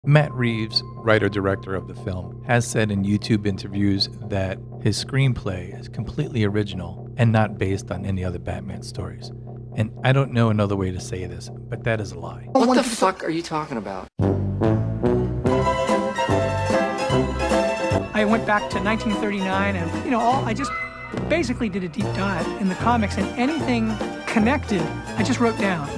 Matt Reeves, writer-director of the film, has said in YouTube interviews that his screenplay is completely original and not based on any other Batman stories. And I don't know another way to say this, but that is a lie. What the fuck are you talking about? I went back to 1939 and, I just basically did a deep dive in the comics, and anything connected, I just wrote down.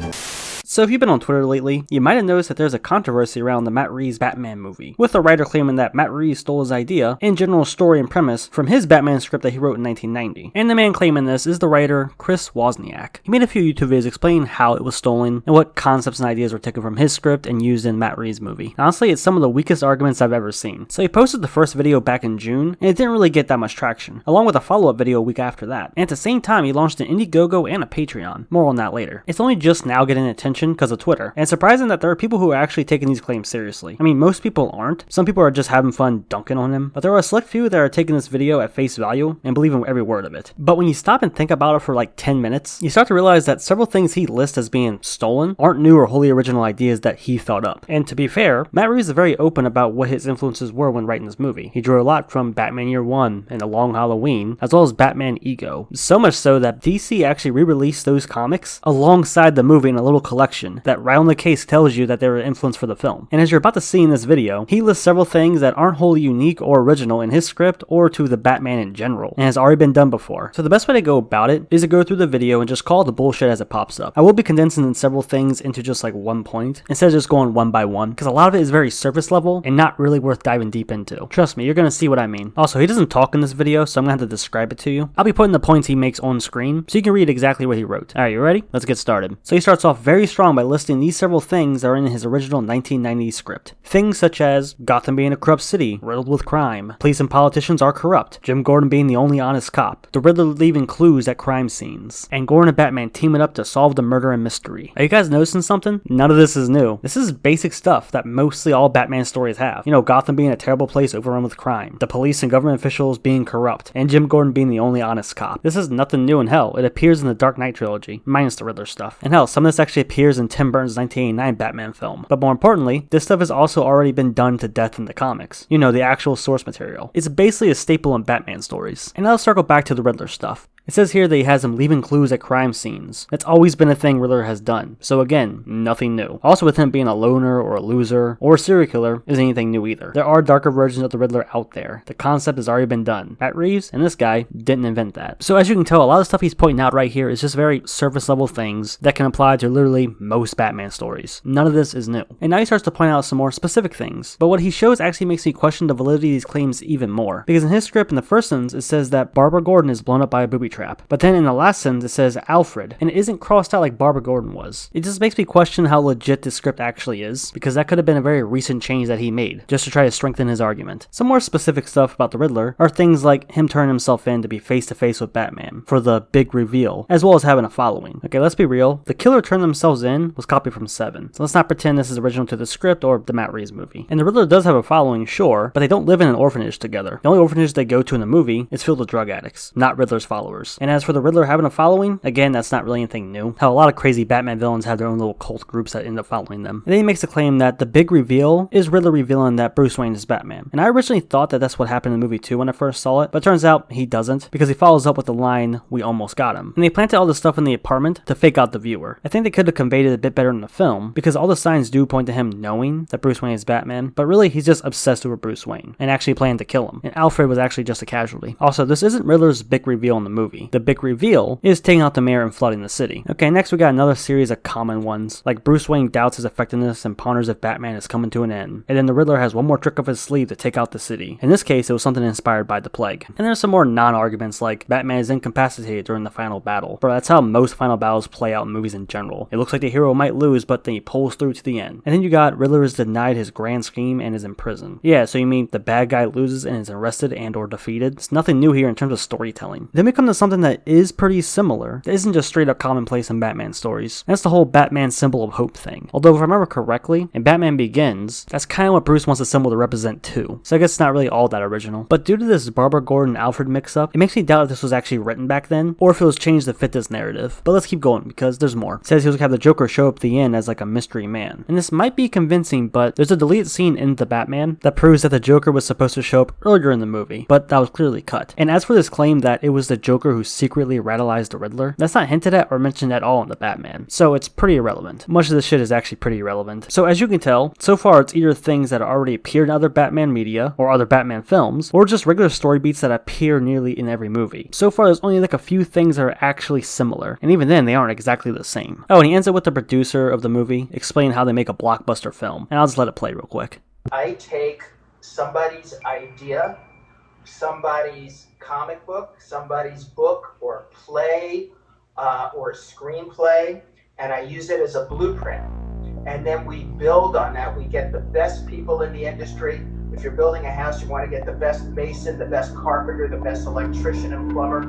So if you've been on Twitter lately, you might have noticed that there's a controversy around the Matt Reeves Batman movie, with the writer claiming that Matt Reeves stole his idea and general story and premise from his Batman script that he wrote in 1990. And the man claiming this is the writer Chris Wozniak. He made a few YouTube videos explaining how it was stolen and what concepts and ideas were taken from his script and used in Matt Reeves' movie. Honestly, it's some of the weakest arguments I've ever seen. So he posted the first video back in June, and it didn't really get that much traction, along with a follow-up video a week after that. And at the same time, he launched an Indiegogo and a Patreon. More on that later. It's only just now getting attention because of Twitter. And it's surprising that there are people who are actually taking these claims seriously. I mean, most people aren't. Some people are just having fun dunking on him, but there are a select few that are taking this video at face value and believing every word of it. But when you stop and think about it for like 10 minutes, you start to realize that several things he lists as being stolen aren't new or wholly original ideas that he thought up. And to be fair, Matt Reeves is very open about what his influences were when writing this movie. He drew a lot from Batman Year One and The Long Halloween, as well as Batman Ego. So much so that DC actually re-released those comics alongside the movie in a little collection that right on the case tells you that they were influenced for the film. And as you're about to see in this video, he lists several things that aren't wholly unique or original in his script or to the Batman in general, and has already been done before. So the best way to go about it is to go through the video and just call the bullshit as it pops up. I will be condensing several things into just like one point, instead of just going one by one, because a lot of it is very surface level and not really worth diving deep into. Trust me, you're gonna see what I mean. Also, he doesn't talk in this video, so I'm gonna have to describe it to you. I'll be putting the points he makes on screen, so you can read exactly what he wrote. Alright, you ready? Let's get started. So he starts off very strong by listing these several things that are in his original 1990 script. Things such as Gotham being a corrupt city, riddled with crime, police and politicians are corrupt, Jim Gordon being the only honest cop, the Riddler leaving clues at crime scenes, and Gordon and Batman teaming up to solve the murder and mystery. Are you guys noticing something? None of this is new. This is basic stuff that mostly all Batman stories have. Gotham being a terrible place overrun with crime, the police and government officials being corrupt, and Jim Gordon being the only honest cop. This is nothing new in hell. It appears in the Dark Knight trilogy, minus the Riddler stuff. And hell, some of this actually appears in Tim Burton's 1989 Batman film. But more importantly, this stuff has also already been done to death in the comics. The actual source material. It's basically a staple in Batman stories. And I'll circle back to the Riddler stuff. It says here that he has him leaving clues at crime scenes. That's always been a thing Riddler has done. So again, nothing new. Also with him being a loner or a loser or a serial killer isn't anything new either. There are darker versions of the Riddler out there. The concept has already been done. Matt Reeves and this guy didn't invent that. So as you can tell, a lot of stuff he's pointing out right here is just very surface level things that can apply to literally most Batman stories. None of this is new. And now he starts to point out some more specific things. But what he shows actually makes me question the validity of these claims even more. Because in his script in the first sentence it says that Barbara Gordon is blown up by a booby trap. But then in the last sentence it says Alfred, and it isn't crossed out like Barbara Gordon was. It just makes me question how legit this script actually is, because that could have been a very recent change that he made, just to try to strengthen his argument. Some more specific stuff about the Riddler are things like him turning himself in to be face to face with Batman for the big reveal, as well as having a following. Okay, let's be real, the killer turning themselves in was copied from Seven, so let's not pretend this is original to the script or the Matt Reeves movie. And the Riddler does have a following, sure, but they don't live in an orphanage together. The only orphanage they go to in the movie is filled with drug addicts, not Riddler's followers. And as for the Riddler having a following, again, that's not really anything new. How a lot of crazy Batman villains have their own little cult groups that end up following them. And then he makes the claim that the big reveal is Riddler revealing that Bruce Wayne is Batman. And I originally thought that that's what happened in the movie too when I first saw it, but it turns out he doesn't, because he follows up with the line, "We almost got him." And they planted all this stuff in the apartment to fake out the viewer. I think they could have conveyed it a bit better in the film, because all the signs do point to him knowing that Bruce Wayne is Batman, but really he's just obsessed over Bruce Wayne, and actually planning to kill him. And Alfred was actually just a casualty. Also, this isn't Riddler's big reveal in the movie. The big reveal is taking out the mayor and flooding the city. Okay, next we got another series of common ones, like Bruce Wayne doubts his effectiveness and ponders if Batman is coming to an end. And then the Riddler has one more trick up his sleeve to take out the city. In this case, it was something inspired by the plague. And there's some more non-arguments like Batman is incapacitated during the final battle. But that's how most final battles play out in movies in general. It looks like the hero might lose, but then he pulls through to the end. And then you got Riddler is denied his grand scheme and is in prison. Yeah, so you mean the bad guy loses and is arrested and or defeated? It's nothing new here in terms of storytelling. Then we come to something that is pretty similar, that isn't just straight up commonplace in Batman stories. And that's the whole Batman symbol of hope thing. Although if I remember correctly, in Batman Begins, that's kind of what Bruce wants the symbol to represent too. So I guess it's not really all that original. But due to this Barbara Gordon Alfred mix-up, it makes me doubt if this was actually written back then, or if it was changed to fit this narrative. But let's keep going, because there's more. It says he was gonna have the Joker show up at the end as like a mystery man. And this might be convincing, but there's a deleted scene in The Batman that proves that the Joker was supposed to show up earlier in the movie, but that was clearly cut. And as for this claim that it was the Joker who secretly radicalized the Riddler, that's not hinted at or mentioned at all in The Batman. So it's pretty irrelevant. Much of this shit is actually pretty irrelevant. So as you can tell, so far it's either things that already appeared in other Batman media, or other Batman films, or just regular story beats that appear nearly in every movie. So far there's only like a few things that are actually similar, and even then they aren't exactly the same. Oh, and he ends up with the producer of the movie explaining how they make a blockbuster film, and I'll just let it play real quick. I take somebody's idea, somebody's comic book, somebody's book or play or screenplay, and I use it as a blueprint. And then we build on that. We get the best people in the industry. If you're building a house, you want to get the best mason, the best carpenter, the best electrician and plumber.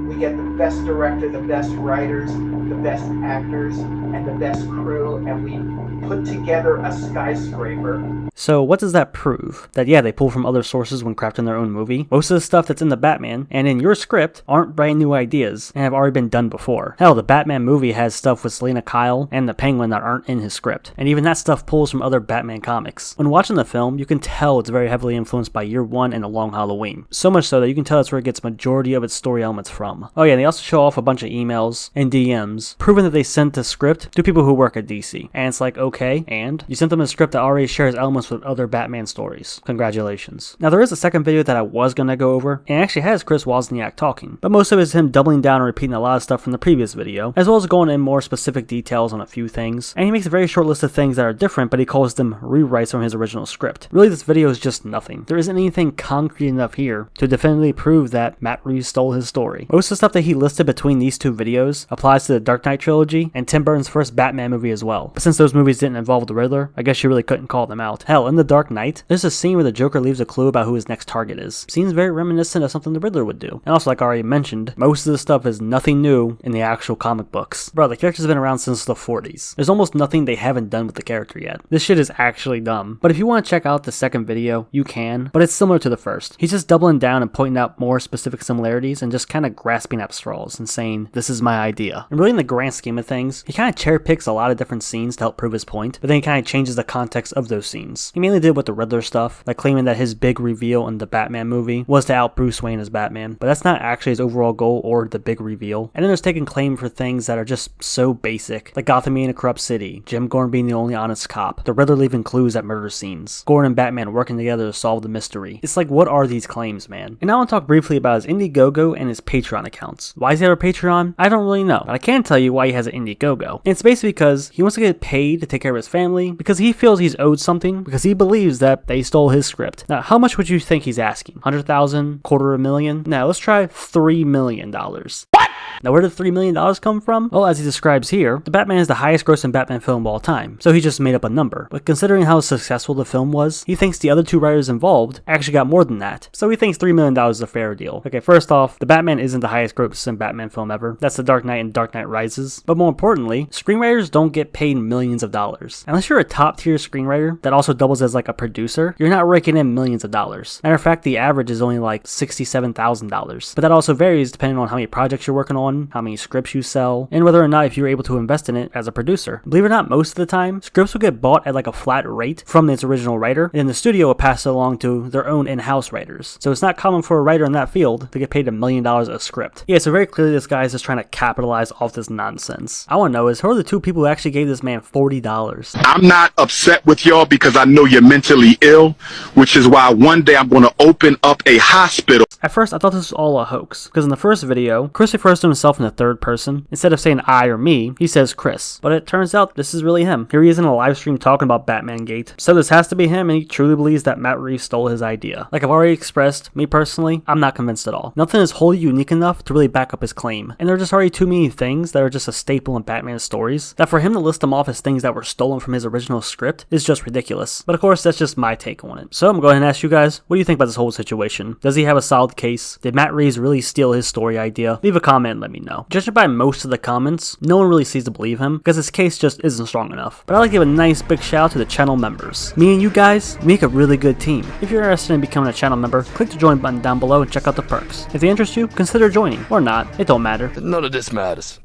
We get the best director, the best writers, the best actors, and the best crew, and we put together a skyscraper. So what does that prove? That yeah, they pull from other sources when crafting their own movie? Most of the stuff that's in the Batman and in your script aren't brand new ideas and have already been done before. Hell, the Batman movie has stuff with Selena Kyle and the Penguin that aren't in his script. And even that stuff pulls from other Batman comics. When watching the film, you can tell it's very heavily influenced by Year One and A Long Halloween. So much so that you can tell that's where it gets majority of its story elements from. Oh yeah, and they also show off a bunch of emails and DMs proving that they sent the script to people who work at DC. And it's like, okay, and? You sent them a script that already shares elements with other Batman stories. Congratulations. Now there is a second video that I was gonna go over, and it actually has Chris Wozniak talking, but most of it is him doubling down and repeating a lot of stuff from the previous video, as well as going in more specific details on a few things, and he makes a very short list of things that are different, but he calls them rewrites from his original script. Really, this video is just nothing. There isn't anything concrete enough here to definitively prove that Matt Reeves stole his story. Most of the stuff that he listed between these two videos applies to the Dark Knight trilogy and Tim Burton's first Batman movie as well, but since those movies didn't involve the Riddler, I guess you really couldn't call them out. Hell, in the Dark Knight, there's a scene where the Joker leaves a clue about who his next target is. Seems very reminiscent of something the Riddler would do. And also, like I already mentioned, most of the stuff is nothing new in the actual comic books. Bro, the character's been around since the 40s. There's almost nothing they haven't done with the character yet. This shit is actually dumb. But if you want to check out the second video, you can, but it's similar to the first. He's just doubling down and pointing out more specific similarities and just kind of grasping at straws and saying, this is my idea. And really in the grand scheme of things, he kind of cherry picks a lot of different scenes to help prove his point, but then he kind of changes the context of those scenes. He mainly did with the Riddler stuff, like claiming that his big reveal in the Batman movie was to out Bruce Wayne as Batman, but that's not actually his overall goal or the big reveal. And then there's taking claim for things that are just so basic, like Gotham being a corrupt city, Jim Gordon being the only honest cop, the Riddler leaving clues at murder scenes, Gordon and Batman working together to solve the mystery. It's like, what are these claims, man? And now I want to talk briefly about his Indiegogo and his Patreon accounts. Why does he have a Patreon? I don't really know, but I can tell you why he has an Indiegogo. And it's basically because he wants to get paid to take care of his family, because he feels he's owed something, because he believes that they stole his script. Now, how much would you think he's asking? 100,000? $250,000? Now, let's try $3 million. What? Now, where did $3 million come from? Well, as he describes here, The Batman is the highest grossing Batman film of all time, so he just made up a number. But considering how successful the film was, he thinks the other two writers involved actually got more than that. So he thinks $3 million is a fair deal. Okay, first off, The Batman isn't the highest grossing Batman film ever. That's The Dark Knight and Dark Knight Rises. But more importantly, screenwriters don't get paid millions of dollars. Unless you're a top tier screenwriter that also doubles as like a producer, you're not raking in millions of dollars. Matter of fact, the average is only like $67,000. But that also varies depending on how many projects you're working on, how many scripts you sell, and whether or not if you're able to invest in it as a producer. Believe it or not, most of the time, scripts will get bought at like a flat rate from its original writer, and then the studio will pass it along to their own in-house writers. So it's not common for a writer in that field to get paid $1 million a script. Yeah, so very clearly this guy is just trying to capitalize off this nonsense. I want to know is who are the two people who actually gave this man $40? I'm not upset with y'all because I know you're mentally ill, which is why one day I'm going to open up a hospital. At first, I thought this was all a hoax, because in the first video, Chris refers refers to himself in the third person. Instead of saying I or me, he says Chris. But it turns out this is really him. Here he is in a live stream talking about BatmanGate. So this has to be him, and he truly believes that Matt Reeves stole his idea. Like I've already expressed, me personally, I'm not convinced at all. Nothing is wholly unique enough to really back up his claim. And there are just already too many things that are just a staple in Batman's stories, that for him to list them off as things that were stolen from his original script is just ridiculous. But of course, that's just my take on it. So I'm going to go ahead and ask you guys, what do you think about this whole situation? Does he have a solid case? Did Matt Reeves really steal his story idea? Leave a comment and let me know. Judging by most of the comments, no one really seems to believe him because his case just isn't strong enough. But I'd like to give a nice big shout out to the channel members. Me and you guys make a really good team. If you're interested in becoming a channel member, click the join button down below and check out the perks. If they interest you, consider joining. Or not, it don't matter. None of this matters.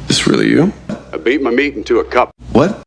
This really you? I beat my meat into a cup. What?